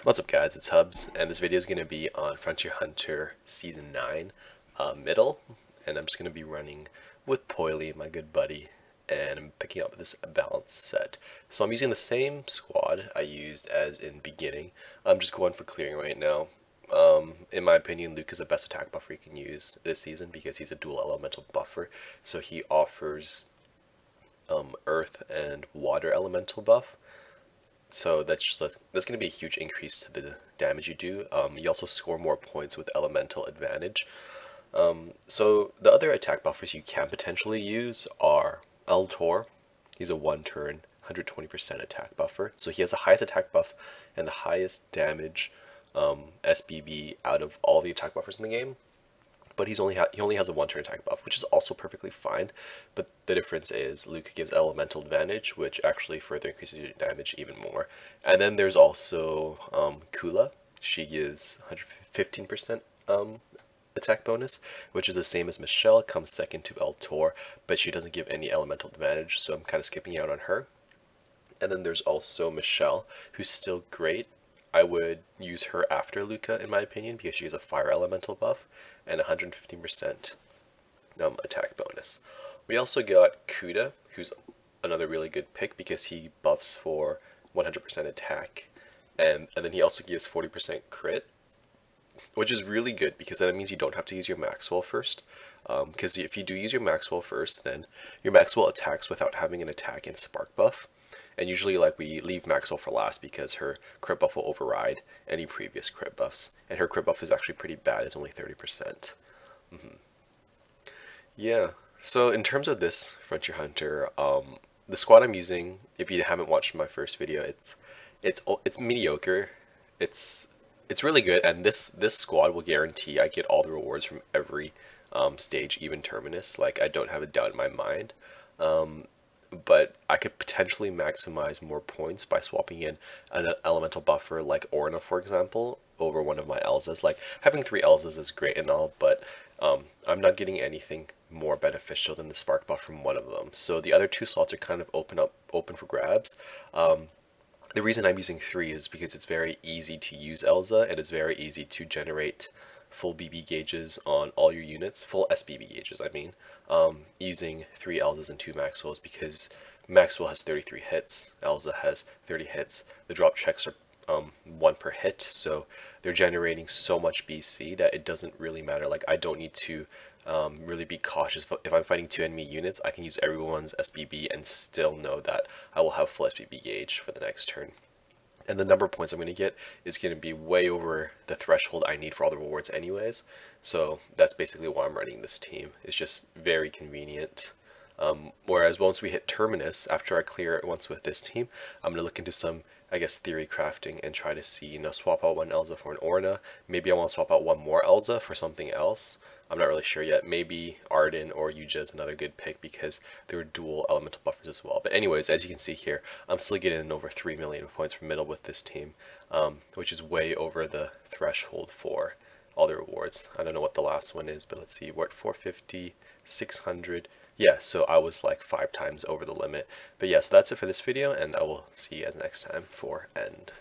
What's up guys, it's Hubs, and this video is going to be on Frontier Hunter Season 9 Middle, and I'm just going to be running with Poily, my good buddy, and I'm picking up this balance set. So I'm using the same squad I used as in beginning. I'm just going for clearing right now. In my opinion, Luke is the best attack buffer you can use this season because he's a dual elemental buffer, so he offers earth and water elemental buff. So that's going to be a huge increase to the damage you do. You also score more points with elemental advantage. So the other attack buffers you can potentially use are Eltor. He's a one-turn 120% attack buffer. So he has the highest attack buff and the highest damage SBB out of all the attack buffers in the game. But he only has a one-turn attack buff, which is also perfectly fine. But the difference is Luke gives elemental advantage, which actually further increases your damage even more. And then there's also Kula. She gives 115% attack bonus, which is the same as Michelle. Comes second to Eltor, but she doesn't give any elemental advantage, so I'm kind of skipping out on her. And then there's also Michelle, who's still great. I would use her after Luca, in my opinion, because she has a fire elemental buff and 115% attack bonus. We also got Kuda, who's another really good pick because he buffs for 100% attack, and then he also gives 40% crit, which is really good because that means you don't have to use your Maxwell first. Because if you do use your Maxwell first, then your Maxwell attacks without having an attack and spark buff. And usually we leave Maxwell for last because her crit buff will override any previous crit buffs. And her crit buff is actually pretty bad, it's only 30%. Yeah, so in terms of this Frontier Hunter, the squad I'm using, if you haven't watched my first video, it's mediocre. It's it's really good, and this squad will guarantee I get all the rewards from every stage, even Terminus. Like, I don't have a doubt in my mind. But I could potentially maximize more points by swapping in an elemental buffer like Orna, for example, over one of my Elzas. Like, having three Elzas is great and all, but I'm not getting anything more beneficial than the spark buff from one of them. So the other two slots are kind of open for grabs. The reason I'm using three is because it's very easy to use Elza, and it's very easy to generate full BB gauges on all your units, full SBB gauges, I mean, using three Elzas and two Maxwells, because Maxwell has 33 hits, Elza has 30 hits. The drop checks are one per hit, so they're generating so much BC that it doesn't really matter. Like, I don't need to really be cautious. If I'm fighting two enemy units, I can use everyone's SBB and still know that I will have full SBB gauge for the next turn. And the number of points I'm going to get is going to be way over the threshold I need for all the rewards anyways. So that's basically why I'm running this team. It's just very convenient. Whereas once we hit Terminus, after I clear it once with this team, I'm going to look into some, I guess, theory crafting and try to see, swap out one Elza for an Orna. Maybe I want to swap out one more Elza for something else. I'm not really sure yet. Maybe Arden or Yuja is another good pick because they're dual elemental buffers as well. But anyways, as you can see here, I'm still getting over 3 million points from middle with this team, which is way over the threshold for all the rewards. I don't know what the last one is, but let's see. We're at 450, 600. Yeah, so I was like 5 times over the limit. But yeah, so that's it for this video, and I will see you guys next time for End.